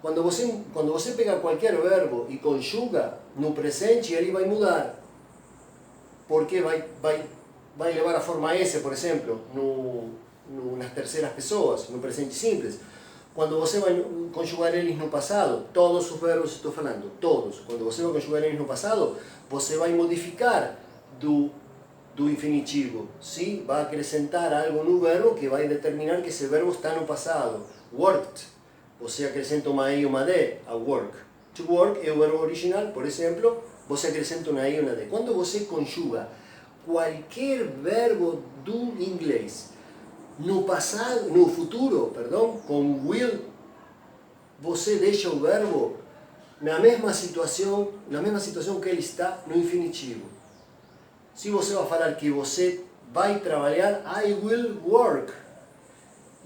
Quando você pega qualquer verbo e conjuga no presente, ele vai mudar. Porque vai levar a forma S, por exemplo, nas terceiras pessoas, no presente simples. Quando você vai conjugar eles no passado, todos os verbos, estou falando, todos. Quando você vai conjugar eles no passado, você vai modificar do infinitivo. Sim? Vai acrescentar algo no verbo que vai determinar que esse verbo está no passado. Worked. Você acrescenta uma I e uma D a work. To work é o verbo original, por exemplo, você acrescenta uma I e uma D. Quando você conjuga qualquer verbo do inglês no futuro, com will, você deixa o verbo na mesma situação que ele está no infinitivo. Se você vai falar que você vai trabalhar, I will work.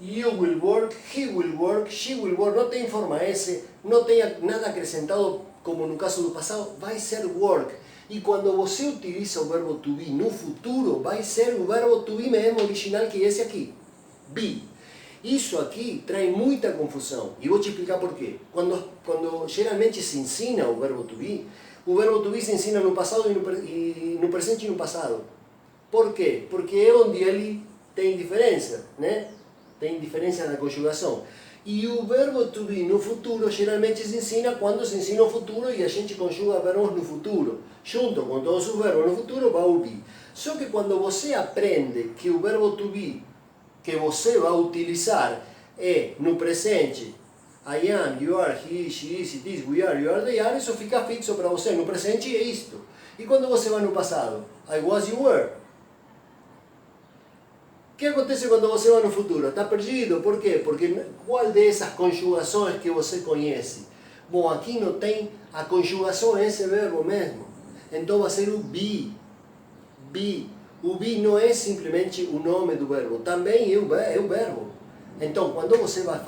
You will work, he will work, she will work. Não tem forma S, não tem nada acrescentado, como no caso do passado, vai ser work. E quando você utiliza o verbo to be no futuro, vai ser o verbo to be mesmo original, que é esse aqui, be. Isso aqui traz muita confusão, e vou te explicar por quê. Quando geralmente se ensina o verbo to be se ensina no passado e no presente e no passado. Por quê? Porque é onde ele tem diferença, né? Tem diferença na conjugação. E o verbo to be no futuro geralmente se ensina quando se ensina o futuro e a gente conjuga verbos no futuro. Junto com todos os verbos no futuro vai o be. Só que quando você aprende que o verbo to be que você vai utilizar é no presente, I am, you are, he, she is, it is, we are, you are, they are, isso fica fixo para você. No presente é isto. E quando você vai no passado, I was, you were. O que acontece quando você vai no futuro? Está perdido. Por quê? Porque qual dessas conjugações que você conhece? Bom, aqui não tem a conjugação, é esse verbo mesmo. Então vai ser o be. Be. O be não é simplesmente o nome do verbo, também é o verbo. Então, quando você vai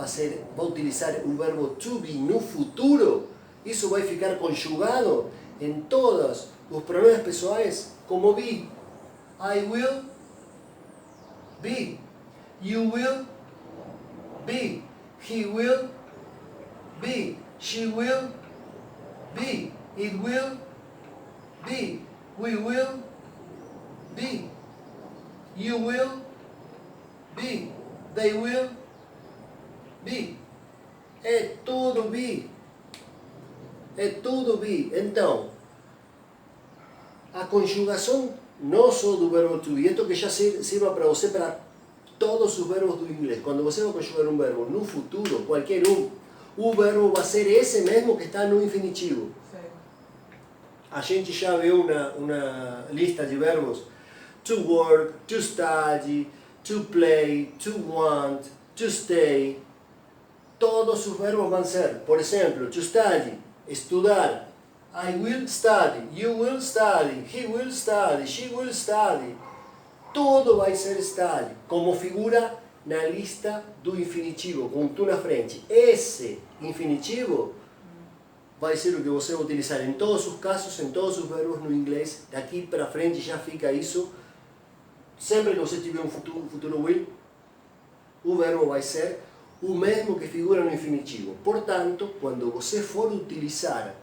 utilizar o verbo to be no futuro, isso vai ficar conjugado em todos os pronomes pessoais como be. I will be. You will be. He will be. She will be. It will be. We will be. You will be. They will be. É tudo be. É tudo be. Então, a conjugação não só do verbo to be, isto que já sirva para você para todos os verbos do inglês. Quando você vai conjugar um verbo no futuro, qualquer um, o verbo vai ser esse mesmo que está no infinitivo. A gente já viu uma lista de verbos: to work, to study, to play, to want, to stay. Todos os verbos vão ser, por exemplo, to study, estudar. I will study, you will study, he will study, she will study. Tudo vai ser study, como figura na lista do infinitivo, com tu na frente. Esse infinitivo vai ser o que você vai utilizar em todos os casos, em todos os verbos no inglês. Daqui para frente já fica isso. Sempre que você tiver um futuro will, o verbo vai ser o mesmo que figura no infinitivo. Portanto, quando você for utilizar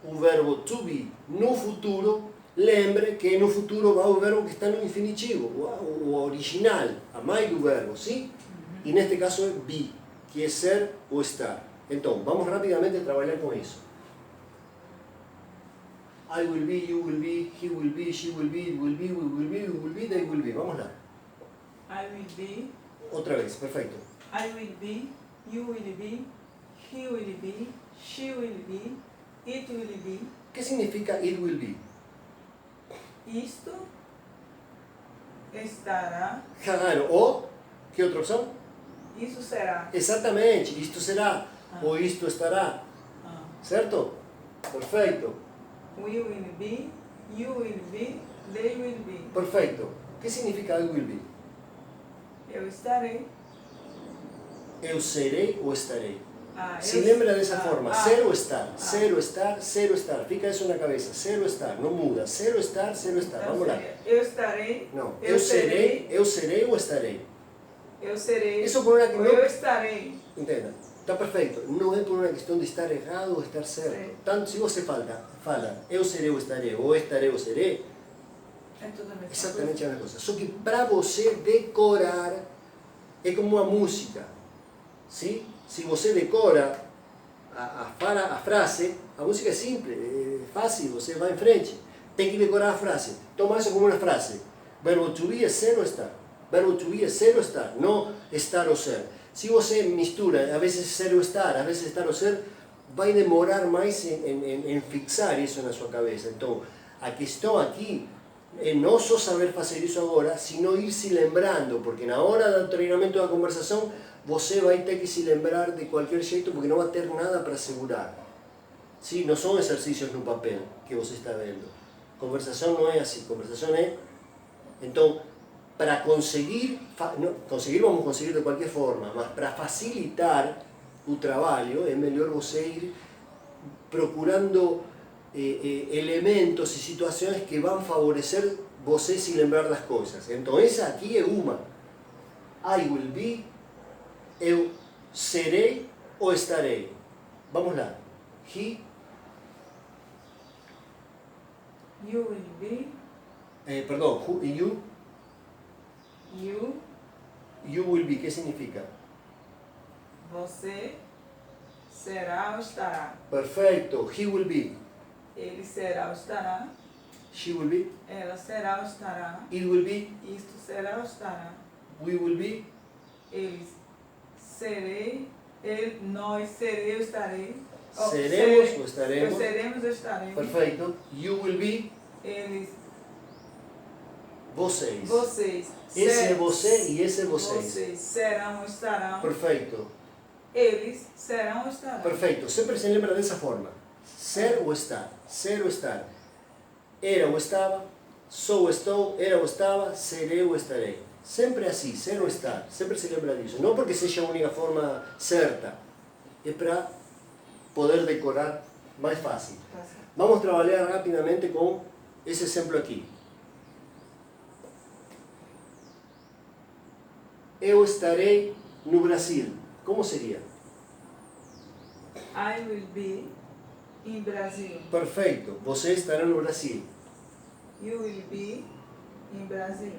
o verbo to be no futuro, lembre que no futuro vai o verbo que está no infinitivo, o original, a mais do verbo, sim? E neste caso é be, que é ser ou estar. Então, vamos rapidamente trabalhar com isso. I will be, you will be, he will be, she will be, it will be, we will be, we will be, they will be. Vamos lá. I will be, Outra vez, perfeito. I will be, you will be, he will be, she will be, it will be. ¿Qué significa it will be? Isto estará, Claro, o, ¿qué otra opción? isso será. Exatamente, isto será, ou isto estará, Ah. certo? Perfeito, We will be, you will be, they will be. perfeito. ¿Qué significa I will be? Eu estarei. Eu serei ou estarei. Ah, Se eu- lembra dessa ah, forma, ah, ser ou estar, ah. ser ou estar, ser ou estar. Fica isso na cabeça, ser ou estar, não muda. Ser ou estar, ser ou estar. Então Vamos lá. seria, eu estarei. Não, eu serei. eu serei ou estarei. Eu serei. Isso por uma que ou não... eu estarei. Entenda, está perfeito. Não é por uma questão de estar errado ou estar certo. Sim. Tanto se você fala eu serei ou estarei, ou estarei ou serei, É tudo a mesma exatamente a mesma coisa. Só que para você decorar, é como uma música. Sim? Se você decora a frase, a música é simples, é fácil, você vai em frente. Tem que decorar a frase. Toma isso como uma frase. Verbo to be é ser ou estar. Verbo to be é ser ou estar, não estar ou ser. Se você mistura, a vezes ser ou estar, a vezes estar ou ser, vai demorar mais em fixar isso na sua cabeça. Então, a questão aqui é não só saber fazer isso agora, sino ir se lembrando, porque na hora do treinamento da conversação, você vai ter que se lembrar de qualquer jeito, porque não vai ter nada para segurar. Sim, não são exercícios no papel que você está vendo. Conversação não é assim, conversação é... Então, para conseguir, conseguir vamos conseguir de qualquer forma, mas para facilitar o trabalho, é melhor você ir procurando elementos e situações que vão favorecer você se lembrar das coisas. Então, essa aqui é uma. I will be, eu serei ou estarei. Vamos lá. He, You will be, perdão, you will be, que significa? você será ou estará. Perfeito, he will be, Ele será ou estará. she will be, Ela será ou estará. it will be, Isto será ou estará. we will be, Eles serei. Nós serei ou estarei. seremos ou estaremos. Eu seremos ou estaremos. Perfeito, you will be, Eles. vocês. Vocês. Esse é você e esse é vocês. Vocês serão ou estarão. Perfeito, Eles serão ou estarão. perfeito. Sempre se lembra dessa forma. Ser ou estar, ser ou estar. Era ou estava, sou ou estou, era ou estava, serei ou estarei. Sempre assim, ser ou estar. Sempre se lembra disso. Não porque seja a única forma certa. É para poder decorar mais fácil. Tá certo. Vamos trabalhar rapidamente com esse exemplo aqui. Eu estarei no Brasil. Como seria? I will be in Brazil. Perfeito. Você estará no Brasil. You will be in Brazil.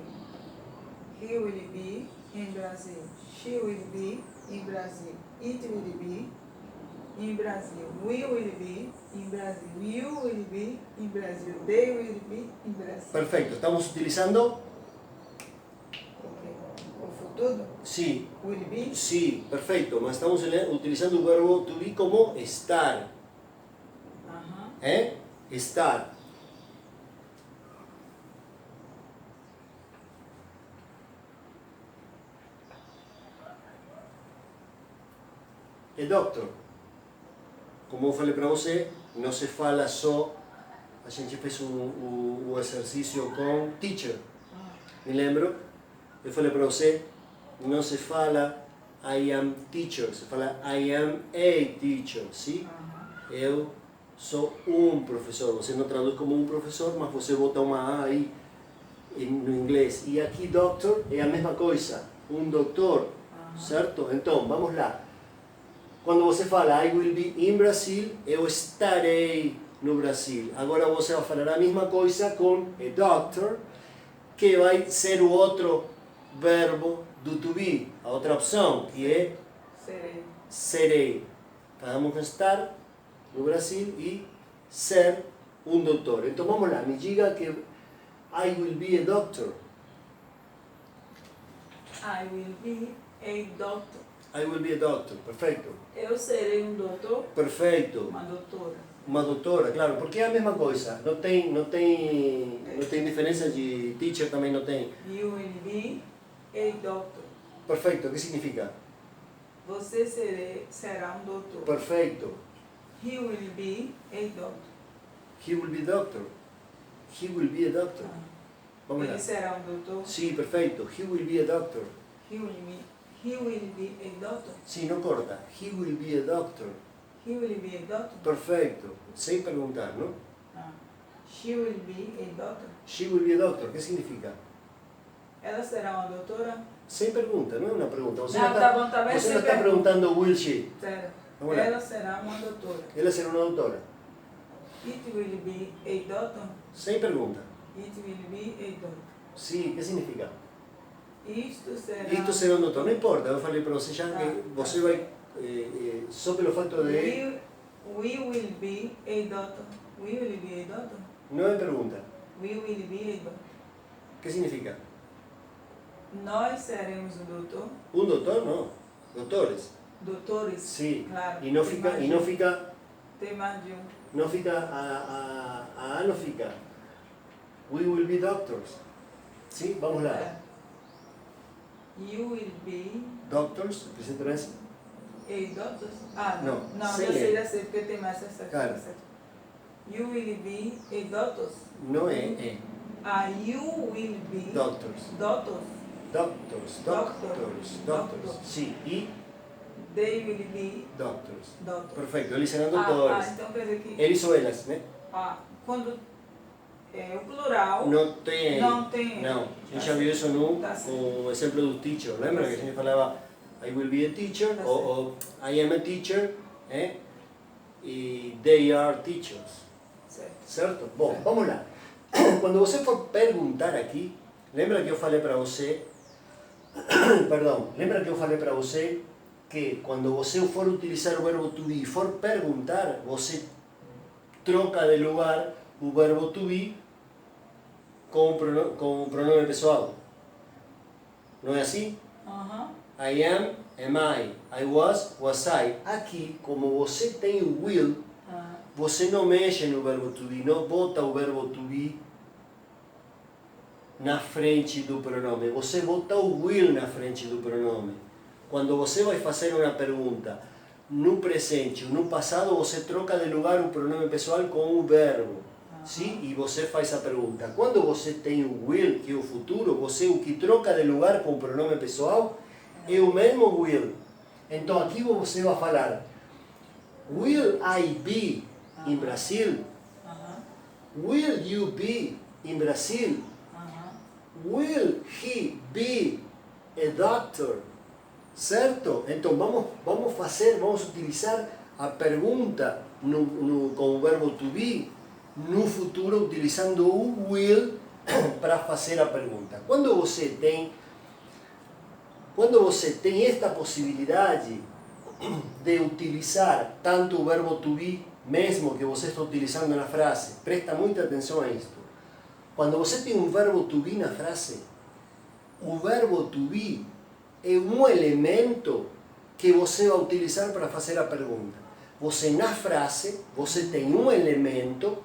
He will be in Brazil. She will be in Brazil. It will be in Brazil. We will be in Brazil. You will be in Brazil. They will be in Brazil. Perfeito. Estamos utilizando O futuro sí, will be. sí, perfecto. Mas estamos utilizando o verbo to be como estar. Aham. Estar. Doctor, como eu falei para você, não se fala só, a gente fez o exercício com teacher, me lembro? Eu falei para você, não se fala I am teacher, se fala I am a teacher, sim? Eu sou professor, você não traduz como professor, mas você bota uma A aí no inglês. E aqui doctor é a mesma coisa, doutor. certo? Então, vamos lá. Quando você fala I will be in Brazil, eu estarei no Brasil. Agora você vai falar a mesma coisa com a doctor, que vai ser o outro verbo do to be, a outra opção, que é Serei. serei. Falamos com estar no Brasil e ser um doutor. Então vamos lá, me diga que I will be a doctor. I will be a doctor. I will be a doctor, perfeito. Eu serei um doutor, Perfeito. uma doutora. Uma doutora, claro, porque é a mesma coisa. Não tem diferença de teacher, também não tem. You will be a doctor. Perfeito, o que significa? Você será um doutor. Perfeito. He will be a doctor. He will be doctor. He will be a doctor. Vamos lá. Ele será um doutor. Sim, perfeito. He will be a doctor. He will be a doctor. Sim, não corta. He will be a doctor. He will be a doctor. Perfeito. Sem perguntar, não? She will be a doctor. She will be a doctor. O que significa? Ela será uma doutora. Sem pergunta, não é uma pergunta. Você Não, não tá bom, tá bem, você sem não está pergunta. perguntando will she. Sério. Vamos lá. Ela será uma doutora. Ela será uma doutora. It will be a doctor. Sem pergunta. It will be a doctor. Sim, o que significa? Isto será. Isto será um doutor. Não importa, eu falei para você já que você vai, só pelo fato de... We will be a doctor. We will be a doctor. Não é pergunta. We will be a doctor. O que significa? Nós seremos um doutor. Um doutor, não. Doutores. Doutores. Sim. Claro. E não fica... Tem mais de um. Não fica... A não fica. We will be doctors. Sim, vamos lá. É. You will be Doctors, presente. a doctor. Ah, Não, não, sem eu sei, E. já sei, porque tem mais essa aqui. Cara. You will be a doctor. Não é. Ah, you will be Doctors. doctors. Doctors. Doctors. Doctors. Sim, e They will be doctors. doctors. Perfeito, eles serão doutores. Então quer dizer que Eles ou elas, né? quando é o plural, Não tem. Não tem. Não. A gente já viu isso no Tá certo. um exemplo do teacher. Lembra que a gente falava I will be a teacher Tá ou I am a teacher, e they are teachers. certo. Certo? Bom, Certo. vamos lá. Quando você for perguntar aqui, lembra que eu falei para você, perdão, lembra que eu falei para você que quando você for utilizar o verbo to be e for perguntar, você troca de lugar o verbo to be com o pronome pessoal. Não é assim? I am, am I was I. Aqui, como você tem o will, você não mexe no verbo to be, não bota o verbo to be na frente do pronome. Você bota o will na frente do pronome. Quando você vai fazer uma pergunta no presente ou no passado, você troca de lugar o pronome pessoal com o verbo. Sim? E você faz a pergunta. Quando você tem o will, que é o futuro, você o que troca de lugar com o pronome pessoal é o mesmo will. Então aqui você vai falar will I be in Brazil? Will you be in Brazil? Will he be a doctor? Certo? Então vamos utilizar a pergunta com o verbo to be no futuro, utilizando o will para fazer a pergunta. Quando você tem esta possibilidade de utilizar tanto o verbo to be, mesmo que você está utilizando na frase, presta muita atenção a isto. Quando você tem um verbo to be na frase, o verbo to be é um elemento que você vai utilizar para fazer a pergunta. Você na frase, você tem um elemento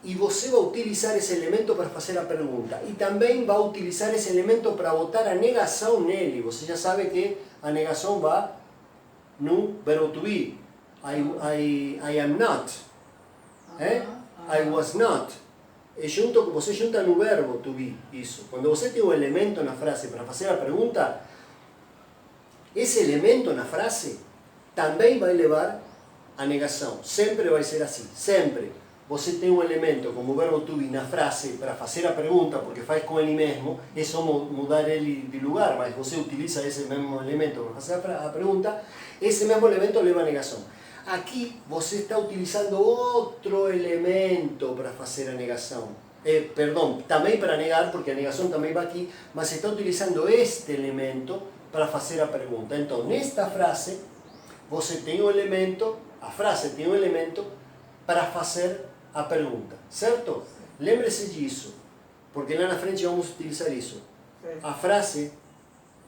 e você vai utilizar esse elemento para fazer a pergunta. E também vai utilizar esse elemento para botar a negação nele. Você já sabe que a negação vai no verbo to be. I am not. I was not. Você junta no verbo to be isso. Quando você tem um elemento na frase para fazer a pergunta, esse elemento na frase também vai levar a negação. Sempre vai ser assim. Sempre. você tem um elemento como o verbo to be na frase para fazer a pergunta, porque faz com ele mesmo, é só mudar ele de lugar, mas você utiliza esse mesmo elemento para fazer a pergunta, esse mesmo elemento leva a negação. Aqui você está utilizando outro elemento para fazer a negação. Perdão, também para negar, porque a negação também vai aqui, mas está utilizando este elemento para fazer a pergunta. Então, nesta frase, você tem um elemento, a frase tem um elemento para fazer a pergunta, certo? Lembre-se disso, porque lá na frente vamos utilizar isso. A frase,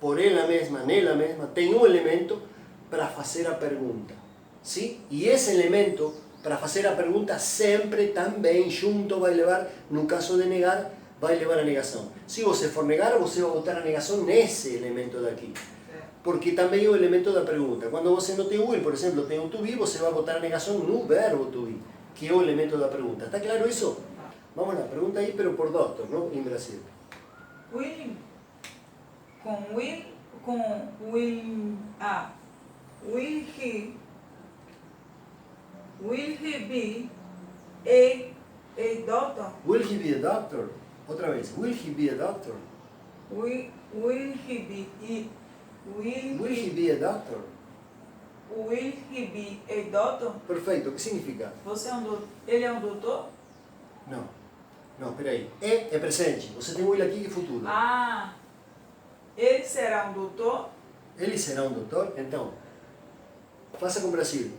por ela mesma, nela mesma, tem um elemento para fazer a pergunta, sim? E esse elemento para fazer a pergunta sempre também junto vai levar, no caso de negar, vai levar a negação. Se você for negar, você vai botar a negação nesse elemento daqui. Porque também é o elemento da pergunta. Quando você não tem o will, por exemplo, tem o to be, você vai botar a negação no verbo to be, que é o elemento da pergunta. Está claro isso? Vamos lá, pergunta aí, pero por doctor, ¿no? Em Brasil. Will, will he be a doctor? Will he be a doctor? Outra vez, will he be a doctor? Will he be a doctor? Will he be a doctor? Perfeito, o que significa? Você é um doutor? Ele é um doutor? Não. Não, peraí. É presente. Você tem will aqui que é futuro. Ah, ele será um doutor? Ele será um doutor? Então, faça com o Brasil.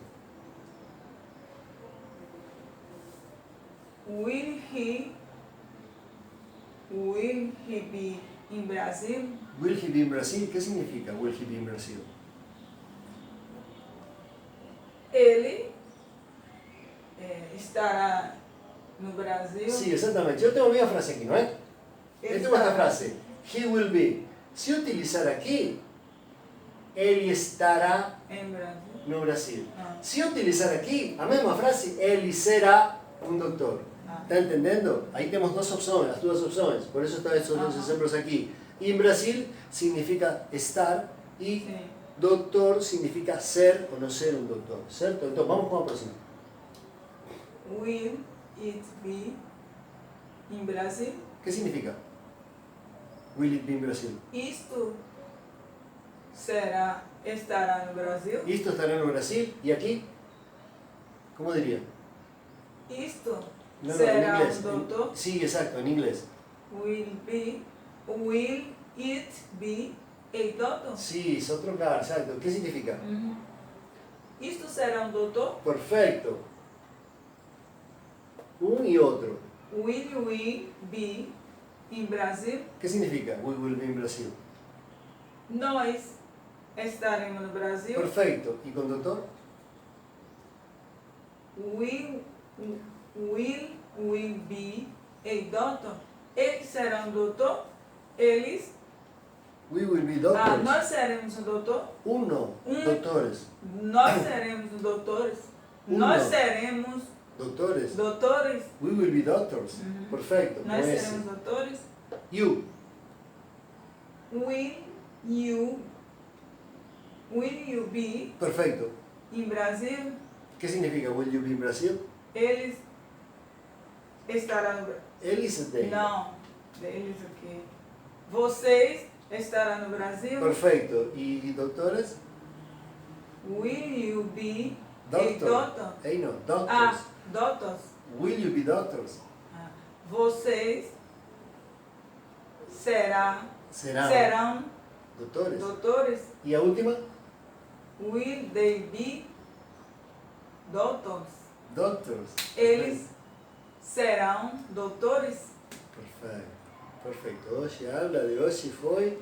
Will he be in Brazil? Will he be in Brazil? O que significa will he be in Brazil? Ele estará no Brasil? Sim, exatamente. Eu tenho a minha frase aqui, não é? Eu tenho esta frase. He will be. Se utilizar aqui, ele estará Em Brasil. no Brasil. Ah. Se utilizar aqui, a mesma frase, ele será um doutor. ¿Está entendendo? Ahí tenemos dos opciones, las duas opciones. Por eso están esos dos ejemplos aquí. Y en Brasil significa estar y Sim. doctor significa ser o no ser un doctor. ¿Cierto? Entonces vamos con la próxima. Will it be in Brasil? ¿Qué significa? Will it be in Brasil? Isto estará no Brasil? Esto estará en Brasil y aquí, ¿cómo diría? Isto No, será en inglés. um doutor? Sí, exacto, en inglés. Will it be a doctor? Sí, es otro lugar, exacto. ¿Qué significa? Isto será um doutor? Perfecto. Un y otro. Will we be in Brasil? ¿Qué significa? We will be in Brasil. Nós estaremos no Brasil? Perfecto. ¿Y con doctor? Will we be a doctor? Eles serão doutor? Eles? We will be doctors. Nós seremos um doutor? Uno, doctores. Nós seremos doutores? Uno. Nós seremos Doctores. doutores? We will be doctors. Perfecto. Nós con ese. seremos doutores? You. Will you be Perfecto. in Brasil? ¿Qué significa will you be in Brasil? Eles estarão no Brasil? Eles e they. Não, deles aqui. Vocês estarão no Brasil? Perfecto. ¿Y doctores? Will you be Doctor. a doctor? Hey, no. Doctors. Doctors. Will you be doctors? Vocês serão Doctores. doutores? ¿Y la última? Will they be doctors? Doctors. Eles serão doutores? Perfecto. Perfecto. Hoje a aula de hoje foi